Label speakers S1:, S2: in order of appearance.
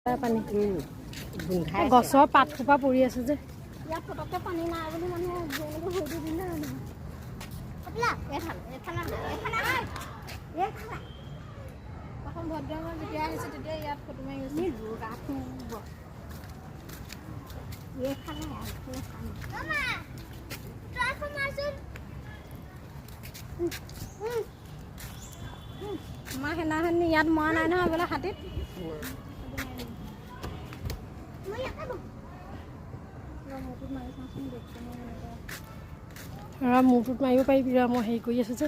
S1: পানী গছৰ পাত খোপা পৰি আছে যে
S2: ইয়াত পটককৈ পানী নাই বুলি মানুহে হৈ দিলে প্ৰথম ভদ্ৰঙত যেতিয়া আহিছে তেতিয়া ইয়াত ফটো মাৰি গৈছে আমাৰ সেইদিনাখনি ইয়াত মৰা নাই নহয় বোলে হাতীত
S1: মূৰটোত মাৰিব পাৰিবি মই হেৰি কৰি আছো যে